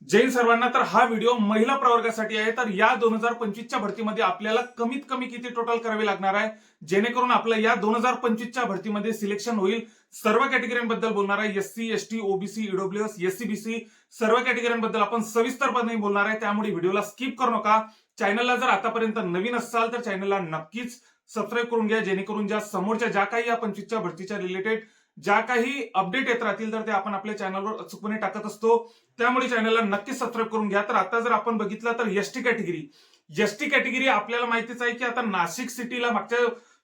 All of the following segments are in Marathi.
जय हिंद सर्वांना। तर हा व्हिडिओ महिला प्रवर्गासाठी आहे। तर या 2025च्या भरतीमध्ये आपल्याला कमीत कमी किती टोटल करावे लागणार आहे, जेणेकरून आपलं या 2025च्या भरतीमध्ये सिलेक्शन होईल। सर्व कॅटेगरीबद्दल बोलणार आहे, SC, ST, OBC, EWS, SCBC सर्व कॅटेगरीबद्दल आपण सविस्तरपणे बोलणार आहे। त्यामुळे व्हिडिओला स्किप करू नका। चॅनलला जर आतापर्यंत नवीन असाल तर चॅनलला नक्कीच सबस्क्राईब करून घ्या, जेणेकरून ज्या काही या 25च्या भरतीच्या रिलेटेड ज्या काही अपडेट येत राहतील तर ते आपण आपल्या चॅनलवर अचूकपणे टाकत असतो। त्यामुळे चॅनलला नक्कीच सबस्क्राईब करून घ्या। तर आता जर आपण बघितलं तर एसटी कॅटेगरी आपल्याला माहितीच आहे की आता नाशिक सिटीला मागच्या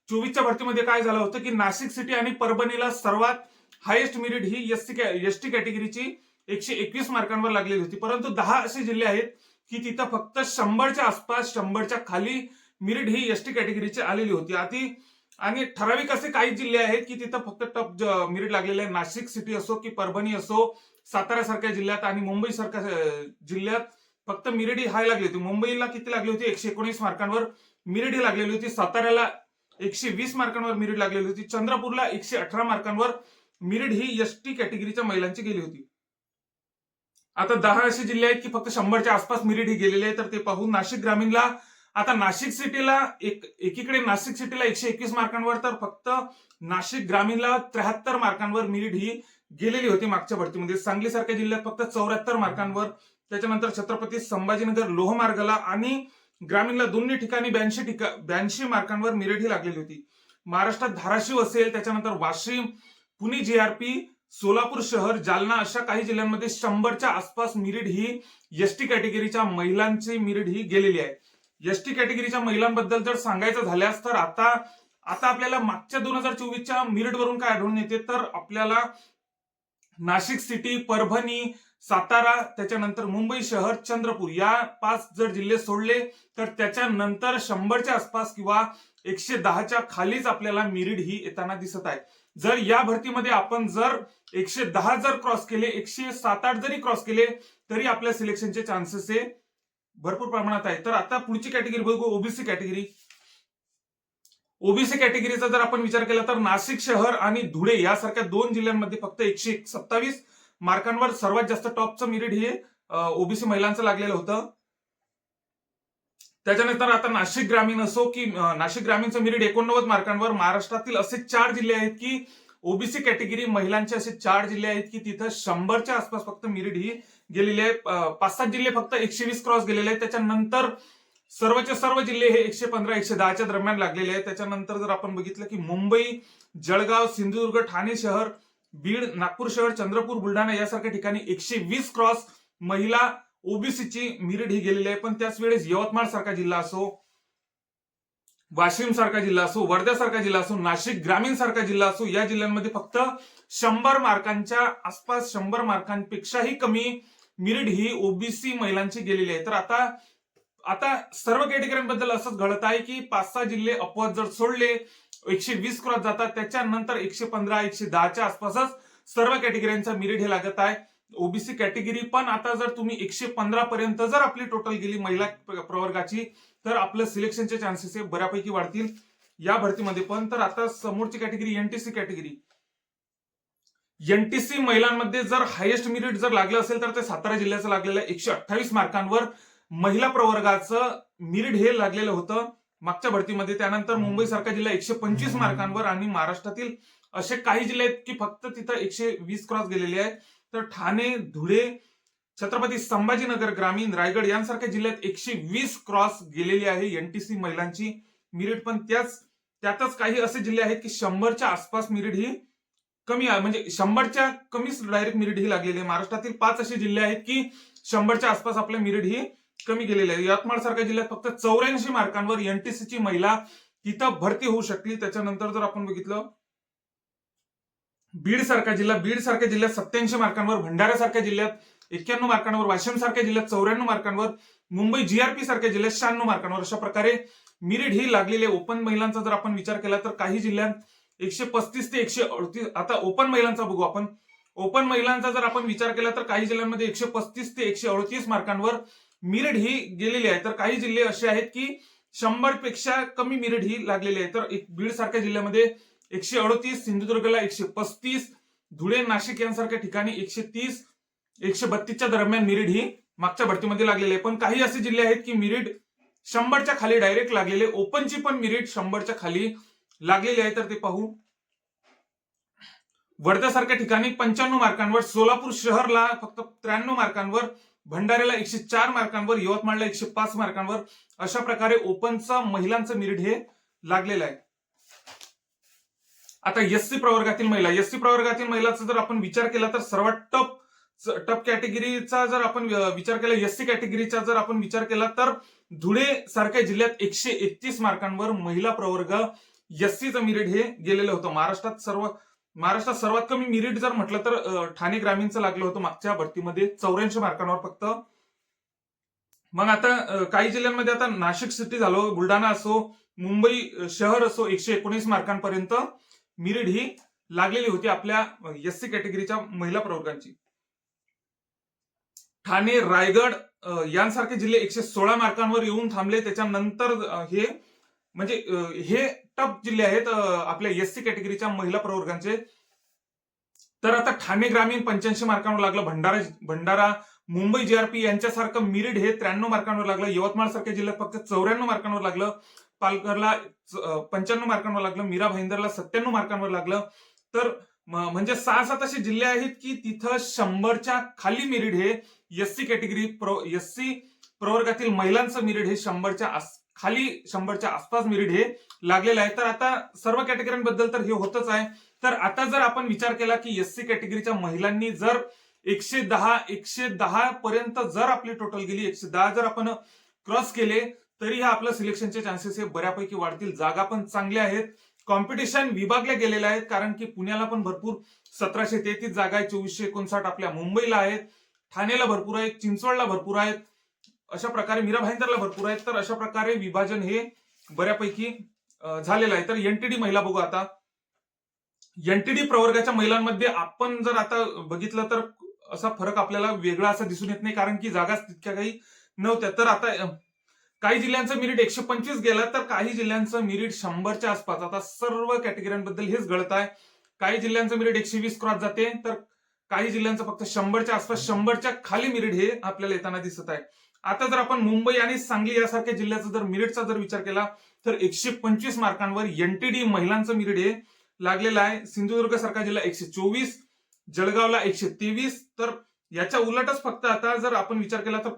24च्या भरतीमध्ये काय झालं होतं की नाशिक सिटी आणि परभणीला सर्वात हायेस्ट मेरिट ही एसटी कॅटेगरीची 121 मार्कांवर लागलेली होती। परंतु 10 असे जिल्हे आहेत की तिथं फक्त 100च्या आसपास, 100च्या खाली मेरिट ही एसटी कॅटेगरीची आलेली होती। आणि ठराविक असे काही जिल्हे आहेत की तिथं फक्त टप मेरिट लागलेले आहे। नाशिक सिटी असो की परभणी असो, साताऱ्यासारख्या जिल्ह्यात आणि मुंबई सारख्या जिल्ह्यात फक्त मेरिट ही हाय लागली होती। मुंबईला किती लागली होती? 119 मार्कांवर मेरिट ही लागलेली होती। साताऱ्याला 120 मार्कांवर मेरिट लागलेली होती। चंद्रपूरला 118 मार्कांवर मेरिट ही एसटी कॅटेगरीच्या महिलांची गेली होती। आता 10 असे जिल्हे आहेत की फक्त 100च्या आसपास मेरिट ही गेलेली आहे। तर ते पाहू। नाशिक ग्रामीणला आता नाशिक सिटीला एकीकडे नाशिक सिटीला 121 मार्कांवर, तर फक्त नाशिक ग्रामीणला 73 मार्कांवर मेरिट ही गेलेली होती मागच्या भरतीमध्ये। सांगली सारख्या जिल्ह्यात फक्त 74 मार्कांवर, त्याच्यानंतर छत्रपती संभाजीनगर लोहमार्गाला आणि ग्रामीणला दोन्ही ठिकाणी 82 मार्कांवर मेरिट ही लागलेली होती। महाराष्ट्रात धाराशिव असेल, त्याच्यानंतर वाशिम, पुणे जीआरपी, सोलापूर शहर, जालना अशा काही जिल्ह्यांमध्ये 100च्या आसपास मेरिट ही एसटी कॅटेगरीच्या महिलांची मेरिट ही गेलेली आहे। एसटी कॅटेगरीच्या महिलांबद्दल जर सांगायचं झाल्यास तर आता आपल्याला मागच्या 2024च्या मेरिट वरून काय आढळून येते, तर आपल्याला नाशिक सिटी, परभणी, सातारा, त्याच्यानंतर मुंबई शहर, चंद्रपूर या 5 जर जिल्हे सोडले तर त्याच्यानंतर 100च्या आसपास किंवा 110च्या खालीच आपल्याला मेरिट ही येताना दिसत आहे। जर या भरतीमध्ये आपण जर 110 जर क्रॉस केले, 107-8 जरी क्रॉस केले तरी आपल्या सिलेक्शनचे चान्सेस हे भरपूर प्रमाणात आहे। तर आता पुढची कॅटेगरी बघू, ओबीसी कॅटेगरी। ओबीसी कॅटेगरीचा जर आपण विचार केला तर नाशिक शहर आणि धुळे यासारख्या 2 जिल्ह्यांमध्ये फक्त 127 मार्कांवर सर्वात जास्त टॉपचं मेरिट हे ओबीसी महिलांचं लागलेलं होतं। त्याच्यानंतर आता नाशिक ग्रामीण असो की नाशिक ग्रामीणचं मेरिट 89 मार्कांवर। महाराष्ट्रातील असे 4 जिल्हे आहेत की ओबीसी कॅटेगरी महिलांचे असे 4 जिल्हे आहेत की तिथं 100च्या आसपास फक्त मेरिट ही गेलेली आहे। 5-7 जिल्हे फक्त 120 क्रॉस गेलेले आहेत। त्याच्यानंतर सर्वचे सर्व जिल्हे हे 115, 110च्या दरम्यान लागलेले आहेत। त्याच्यानंतर जर आपण बघितलं की मुंबई, जळगाव, सिंधुदुर्ग, ठाणे शहर, बीड, नागपूर शहर, चंद्रपूर, बुलढाणा यासारख्या ठिकाणी 120 क्रॉस महिला ओबीसीची मेरिट ही गेलेली आहे। पण त्याच वेळेस यवतमाळ सारखा जिल्हा असो, वाशिम सारखा जिल्हा असो, वर्धा सारखा जिल्हा असो, नाशिक ग्रामीण सारखा जिल्हा असो, या जिल्ह्यांमध्ये फक्त 100 मार्कांच्या आसपास, 100 मार्कांपेक्षाही कमी मेरिट ही ओबीसी महिलांची गेलेली आहे। तर आता सर्व कॅटेगरीबद्दल असंच घडत आहे की 5-6 जिल्हे अपवाद जर सोडले 120 क्रॉस जातात, त्याच्यानंतर 115, 110च्या आसपासच सर्व कॅटेगरीचा मेरिट हे लागत आहे। ओबीसी कॅटेगरी पण आता जर तुम्ही 115 पर्यंत जर आपली टोटल गेली महिला प्रवर्गाची तर आपलं सिलेक्शनचे चान्सेस हे बऱ्यापैकी वाढतील या भरतीमध्ये पण। तर आता समोरची कॅटेगरी एनटीसी कॅटेगरी। एनटीसी महिलांमध्ये जर हायेस्ट मेरिट जर लागलं असेल तर ते सातारा जिल्ह्याचं लागलेलं आहे। 128 मार्कांवर महिला प्रवर्गाचं मेरिट हे लागलेलं होतं मागच्या भरतीमध्ये। त्यानंतर मुंबई सारखा जिल्हा 125 मार्कांवर आणि महाराष्ट्रातील असे काही जिल्हे आहेत की फक्त तिथं 120 क्रॉस गेलेले आहेत। तर ठाणे, धुळे, छत्रपती संभाजीनगर ग्रामीण, रायगड यांसारख्या जिल्ह्यात 120 क्रॉस गेलेली आहे एनटीसी महिलांची मेरिट। पण त्यातच काही असे जिल्हे आहेत की 100च्या आसपास मेरिट ही कमी आहे, म्हणजे 100च्या कमीच डायरेक्ट मेरिट ही लागलेली आहे। महाराष्ट्रातील 5 असे जिल्हे आहेत की 100च्या आसपास आपल्या मेरिट ही कमी गेलेली आहे। यवतमाळ सारख्या जिल्ह्यात फक्त 84 मार्कांवर एनटीसीची महिला तिथं भरती होऊ शकली। त्याच्यानंतर जर आपण बघितलं बीड सारख्या जिल्ह्यात 87 मार्कांवर, भंडारा सारख्या जिल्ह्यात 91 मार्कांवर, वाशिम सारख्या जिल्ह्यात 94 मार्कांवर, मुंबई जीआरपी सारख्या जिल्ह्यात 96 मार्कांवर अशा प्रकारे मेरिट ही लागलेली आहे। ओपन महिलांचा जर आपण विचार केला तर काही जिल्ह्यात 135 ते 138, आता ओपन महिलांचा बघू आपण। ओपन महिलांचा जर आपण विचार केला तर काही जिल्ह्यांमध्ये 135 ते 138 मार्कांवर मेरिट ही गेलेली आहे। तर काही जिल्हे असे आहेत की 100 पेक्षा कमी मेरिट ही लागलेली आहे। तर बीड सारख्या जिल्ह्यामध्ये 138, सिंधुदुर्गला 135, धुळे, नाशिक यांसारख्या ठिकाणी 130, 132च्या दरम्यान मेरिट ही मागच्या भरतीमध्ये लागलेले आहे. पण काही असे जिल्हे आहेत की मेरिट 100च्या खाली डायरेक्ट लागलेले, ओपनची पण मेरिट 100च्या खाली लागलेली आहे. तर ते पाहू. वर्ध्यासारख्या ठिकाणी 95 मार्कांवर, सोलापूर शहरला फक्त 93 मार्कांवर, भंडाऱ्याला 104 मार्कांवर, यवतमाळला 105 मार्कांवर अशा प्रकारे ओपनचं महिलांचं मेरिट हे लागलेलं आहे. आता एससी प्रवर्गातील महिलाचा जर आपण विचार केला तर सर्वात टप कॅटेगरीचा जर आपण विचार केला, एससी कॅटेगरीचा जर आपण विचार केला तर धुळे सारख्या जिल्ह्यात 131 मार्कांवर महिला प्रवर्ग एससीचं मेरिट हे गेलेलं होतं. महाराष्ट्रात सर्वात कमी मेरिट जर म्हटलं तर ठाणे ग्रामीणचं लागलं होतं मागच्या भरतीमध्ये 84 मार्कांवर फक्त. मग आता काही जिल्ह्यांमध्ये आता नाशिक सिटी झालं, बुलढाणा असो, मुंबई शहर असो, 119 मार्कांपर्यंत मेरिट ही लागलेली होती आपल्या एससी कॅटेगरीच्या महिला प्रवर्गांची. ठाणे, रायगड यांसारखे जिल्हे 116 मार्कांवर येऊन थांबले. त्याच्यानंतर हे टप जिल्हे आहेत आपल्या एससी कॅटेगरीच्या महिला प्रवर्गांचे. तर आता ठाणे ग्रामीण 85 मार्कांवर लागलं, भंडारा, मुंबई जीआरपी यांच्यासारखं मेरिट हे 93 मार्कांवर लागलं, यवतमाळ सारख्या जिल्ह्यात फक्त 94 मार्कांवर लागलं, पालघरला 95 मार्कांवर लागलं, मीरा भाईंदरला 97 मार्कांवर लागलं. तर म्हणजे 6-7 असे जिल्हे आहेत की तिथं 100च्या खाली मेरिट हे एससी कॅटेगरी एससी प्रवर्गातील महिलांचं मेरिट हे 100च्या आसपास मेरिट हे लागलेलं आहे. तर आता सर्व कॅटेगरीबद्दल तर हे होतच आहे. तर आता जर आपण विचार केला की एससी कॅटेगरीच्या महिलांनी जर 110 पर्यंत जर आपली टोटल गेली, 110 जर आपण क्रॉस केले तरी हा आपलं सिलेक्शनचे चान्सेस हे बऱ्यापैकी वाढतील. जागा पण चांगल्या आहेत, कॉम्पिटिशन विभागल्या गेलेल्या आहेत, कारण की पुण्याला पण भरपूर 1733 जागा आहेत, 2459 आपल्या मुंबईला आहेत, ठाणेला भरपूर आहेत, चिंचवडला भरपूर आहेत, अशा प्रकारे मीरा भाईंदरला भरपूर आहेत. तर अशा प्रकारे विभाजन हे बऱ्यापैकी झालेलं आहे. तर एनटीडी महिला बघू आता. एनटीडी प्रवर्गाच्या महिलांमध्ये आपण जर आता बघितलं तर असा फरक आपल्याला वेगळा असा दिसून येत नाही, कारण की जागा तितक्या काही नव्हत्या. तर आता काही जिल्ह्यांचं मेरिट 125 गेलं, तर काही जिल्ह्यांचं मेरिट 100च्या आसपास. आता सर्व कॅटेगरीबद्दल हेच घडत आहे. काही जिल्ह्यांचं मेरिट 120 क्रॉस जाते, तर काही जिल्ह्यांचं फक्त 100च्या आसपास, 100च्या खाली मेरिट हे आपल्याला येताना दिसत आहे. आता जर आपण मुंबई आणि सांगली यासारख्या जिल्ह्याचा जर मेरिटचा जर विचार केला तर 125 मार्कांवर एनटीडी महिलांचं मेरिट हे लागलेलं आहे. सिंधुदुर्ग सारखा जिल्हा 124, जळगावला 123. तर याच्या उलटच फक्त आता जर आपण विचार केला तर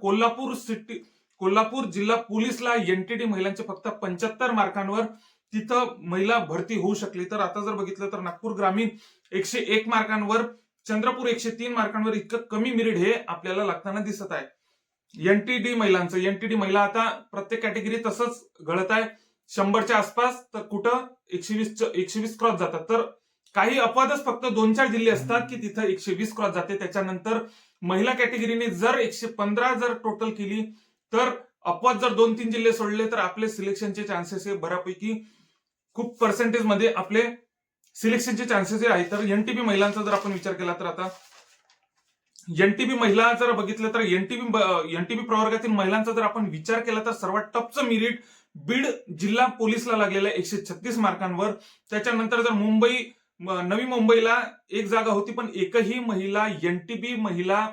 कोल्हापूर जिल्हा पोलीसला एनटीडी महिलांचे फक्त 75 मार्कांवर तिथं महिला भरती होऊ शकली. तर आता जर बघितलं तर नागपूर ग्रामीण 101 मार्कांवर, चंद्रपूर 103 मार्कांवर इतकं कमी मेरिट हे आपल्याला लागताना दिसत आहे एनटीडी महिला आता प्रत्येक कॅटेगरी तसंच घडत आहे 100च्या आसपास, तर कुठं 120 क्रॉस जातात. तर काही अपवादच फक्त 2-4 जिल्हे असतात की तिथं 120 क्रॉस जाते. त्याच्यानंतर महिला कॅटेगरीने जर 115 जर टोटल केली, तर अपवाद जर 2-3 जिल्हे सोडले तर आपले सिलेक्शनचे चान्सेस हे बऱ्यापैकी खूप पर्सेंटेज मध्ये आपले सिलेक्शनचे चान्सेस हे आहेत. तर एनटीबी महिलांचा जर आपण विचार केला तर आता एनटीबी महिला जर बघितलं तर एनटीबी प्रवर्गातील महिलांचा जर आपण विचार केला तर सर्वात टपचं मेरिट बीड जिल्हा पोलीसला लागलेलं आहे 136 मार्कांवर. त्याच्यानंतर जर नवी मुंबईला एक जागा होती, पण एकही महिला एनटीबी महिला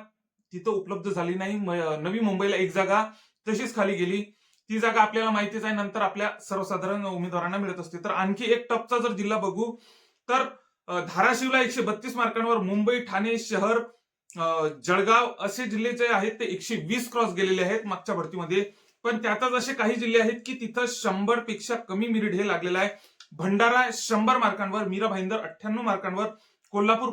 तिथं उपलब्ध झाली नाही. नवी मुंबईला एक जागा तशीच खाली गेली. ती जागा आपल्याला माहितीच आहे, नंतर आपल्या सर्वसाधारण उमेदवारांना मिळत असते. तर आणखी एक टपचा जर जिल्हा बघू तर धाराशिवला 132 मार्कांवर, मुंबई, ठाणे शहर, जळगाव असे जिल्हे जे आहेत ते 120 क्रॉस गेलेले आहेत मागच्या भरतीमध्ये. पण त्यातच असे काही जिल्हे आहेत की तिथं 100 पेक्षा कमी मेरिट हे लागलेलं आहे. भंडारा 100 मार्कांवर, मीरा भाईंदर 98 मार्कांवर, कोल्हापूर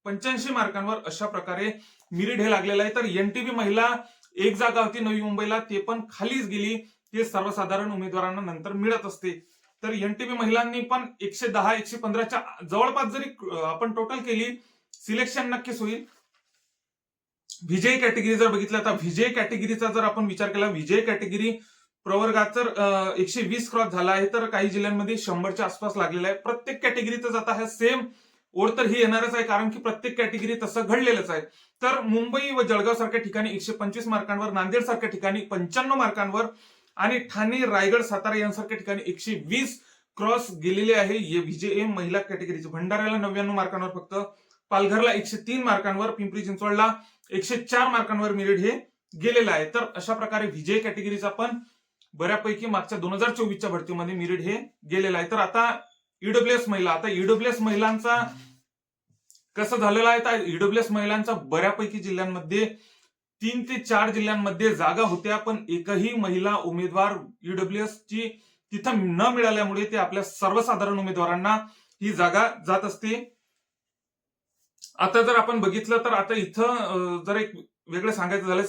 85 मार्कांवर अशा प्रकारे मेरिट हे लागलेलं आहे. तर एनटीबी महिला एक जागा होती नवी मुंबईला, ते पण खालीच गेली. ते सर्वसाधारण उमेदवारांना नंतर मिळत असते. तर एनटीबी महिलांनी पण 110-115च्या जवळपास जरी आपण टोटल केली, सिलेक्शन नक्कीच होईल. विजय कॅटेगरी जर बघितलं तर विजय कॅटेगरीचा जर आपण विचार केला, विजय कॅटेगरी प्रवर्गात तर 120 क्रॉस झाला आहे, तर काही जिल्ह्यांमध्ये 100च्या आसपास लागलेला आहे. प्रत्येक कॅटेगरीतच आता हा सेम ओढ तर ही येणारच आहे, कारण की प्रत्येक कॅटेगरी तसं घडलेलंच आहे. तर मुंबई व जळगाव सारख्या ठिकाणी 125 मार्कांवर, नांदेड सारख्या ठिकाणी 95 मार्कांवर आणि ठाणे, रायगड, सातारा यांसारख्या ठिकाणी 120 क्रॉस गेलेले आहे विजय महिला कॅटेगरीचे. भंडाऱ्याला 99 मार्कांवर फक्त, पालघरला 103 मार्कांवर, पिंपरी चिंचवडला 104 मार्कांवर मेरिट हे गेलेलं आहे. तर अशा प्रकारे विजय कॅटेगरीचा पण बऱ्यापैकी मागच्या 2024च्या भरतीमध्ये मेरिट हे गेलेलं आहे. तर आता ईडब्ल्यूएस महिला, आता ईडब्ल्यूएस महिलांचा कसं झालेलं आहे, तर ईडब्ल्यूएस महिलांचा बऱ्यापैकी जिल्ह्यांमध्ये 3 ते 4 जिल्ह्यांमध्ये जागा होत्या, पण एकही महिला उमेदवार ईडब्ल्यूएस ची तिथं न मिळाल्यामुळे ते आपल्या सर्वसाधारण उमेदवारांना ही जागा जात असते. आता जर आपण बघितलं तर आता इथं जर एक वेगळं सांगायचं झालं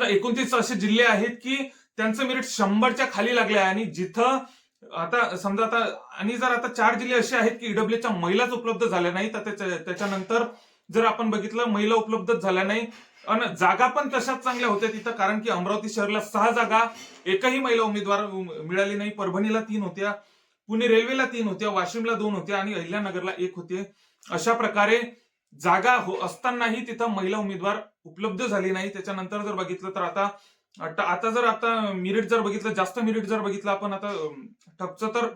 29 असे जिल्हे आहेत की त्यांचं मेरिट 100च्या खाली लागले आहे. आणि जिथं आता समजा आता आणि जर आता 4 जिल्हे असे आहेत की ईडब्ल्यूच्या महिलाच उपलब्ध झाल्या नाही, तर त्याच्यानंतर जर आपण बघितलं महिला उपलब्ध झाल्या नाही आणि जागा पण तशाच चांगल्या होत्या तिथं, कारण की अमरावती शहराला 6 जागा एकही महिला उमेदवार मिळाली नाही. परभणीला 3 होत्या, पुणे रेल्वेला 3 होत्या, वाशिमला 2 होत्या आणि अहिल्यानगरला 1 होते. अशा प्रकारे जागा असतानाही तिथं महिला उमेदवार उपलब्ध झाली नाही. त्याच्यानंतर जर बघितलं तर आता मेरिट जर बघितलं, जास्त मेरिट जर बघितलं आपण आता टपचं, तर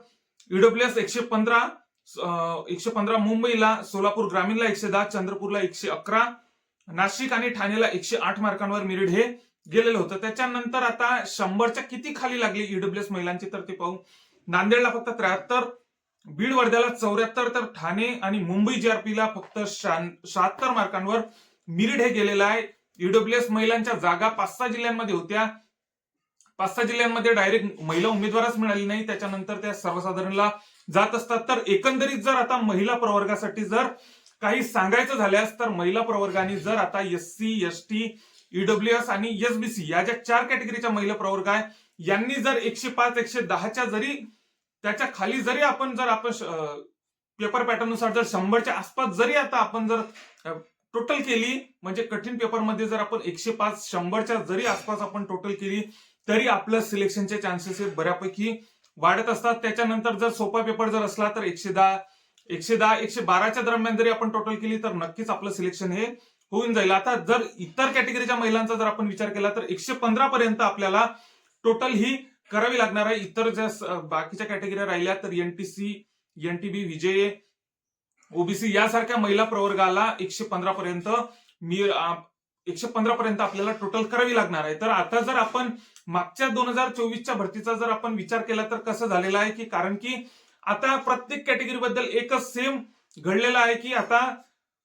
ईडब्ल्यूएस 115 मुंबईला, सोलापूर ग्रामीणला 110, चंद्रपूरला 111, नाशिक आणि ठाणेला 108 मार्कांवर मेरिट हे गेलेलं होतं. त्याच्यानंतर आता 100च्या किती खाली लागली ईडब्ल्यूएस महिलांची तर ते पाहू. नांदेडला फक्त 73, बीड वर्ध्याला 74, तर ठाणे आणि मुंबई जीआरपीला फक्त 76 मार्कांवर मेरिट हे गेलेलं आहे. ईडब्ल्यूएस महिलांच्या जागा 5-6 जिल्ह्यांमध्ये होत्या, 5-6 जिल्ह्यांमध्ये डायरेक्ट महिला उमेदवारच मिळाली नाही, त्याच्यानंतर त्या सर्वसाधारणला जात असतात. तर एकंदरीत जर आता महिला प्रवर्गासाठी जर काही सांगायचं झाल्यास, तर महिला प्रवर्गाने जर आता एससी, एसटी, ईडब्ल्यूएस आणि एसबीसी या ज्या 4 कॅटेगरीच्या महिला प्रवर्ग आहे, यांनी जर 105, 110च्या जरी त्याच्या खाली जरी आपण पेपर पॅटर्न नुसार जर 100च्या आसपास जरी आता आपण जर टोटल केली, म्हणजे कठीण पेपरमध्ये जर आपण 105, 100च्या जरी आसपास आपण टोटल केली, तरी आपलं सिलेक्शनचे चान्सेस हे बऱ्यापैकी वाढत असतात. त्याच्यानंतर जर सोपा पेपर जर असला तर 110, 112च्या दरम्यान जरी आपण टोटल केली तर नक्कीच आपलं सिलेक्शन हे होऊन जाईल. आता जर इतर कॅटेगरीच्या महिलांचा जर आपण विचार केला तर 115 पर्यंत आपल्याला टोटल ही करावी लागणार आहे. इतर ज्या बाकीच्या कॅटेगरी राहिल्या तर एनटीसी, एनटीबी, विजय, ओबीसी यासारख्या महिला प्रवर्गाला 115 पर्यंत आपल्याला टोटल करावी लागणार आहे. तर आता जर आपण मागच्या 2024च्या भरतीचा जर आपण विचार केला तर कसं झालेलं आहे की, कारण की आता प्रत्येक कॅटेगरी बद्दल एकच सेम घडलेलं आहे की आता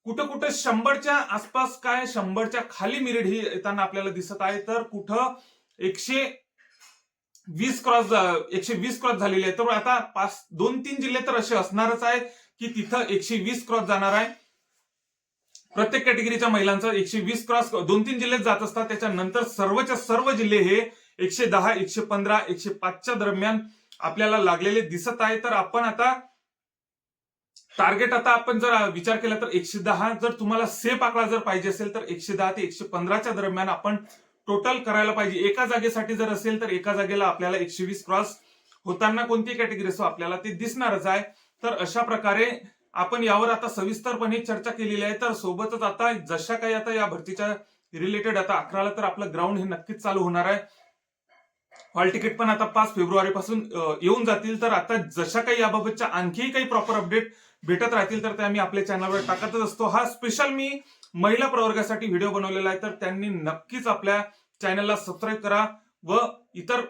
कुठं कुठं 100च्या आसपास काय 100च्या खाली मेरिट ही येताना आपल्याला दिसत आहे, तर कुठं 120 क्रॉस झालेले आहे. तर आता 2-3 जिल्हे तर असे असणारच आहे की तिथं 120 क्रॉस जाणार आहे. प्रत्येक कॅटेगरीच्या महिलांचा 120 क्रॉस 2-3 जिल्ह्यात जात असतात. त्याच्यानंतर सर्वच्या सर्व जिल्हे हे 110, 115, 105च्या दरम्यान आपल्याला लागलेले दिसत आहे. तर आपण आता टार्गेट आता आपण जर विचार केला तर 110, जर तुम्हाला सेफ आकडा जर पाहिजे असेल तर 110 ते 115च्या दरम्यान आपण टोटल करायला पाहिजे. एका जागेसाठी जर असेल तर एका जागेला आपल्याला 120 क्रॉस होताना कोणती कॅटेगरी असो आपल्याला ते दिसणारच आहे. तर अशा प्रकारे आपण यावर आता सविस्तरपणे चर्चा केलेली आहे. तर सोबतच आता जशा काही आता या भरतीच्या रिलेटेड आता 11ला तर आपलं ग्राउंड हे नक्कीच चालू होणार आहे. हॉल तिकीट पण आता 5 फेब्रुवारीपासून येऊन जातील. तर आता जशा काही याबाबतच्या आणखी काही प्रॉपर अपडेट भेटत राहतील तर ते आम्ही आपल्या चॅनलवर टाकतच असतो. हा स्पेशल मी महिला प्रवर्गासाठी व्हिडिओ बनवलेला आहे, तर त्यांनी नक्कीच आपल्या चॅनलला सबस्क्राईब करा व इतर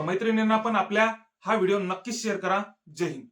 मैत्रिणींना पण आपल्या हा व्हिडिओ नक्कीच शेअर करा. जय हिंद.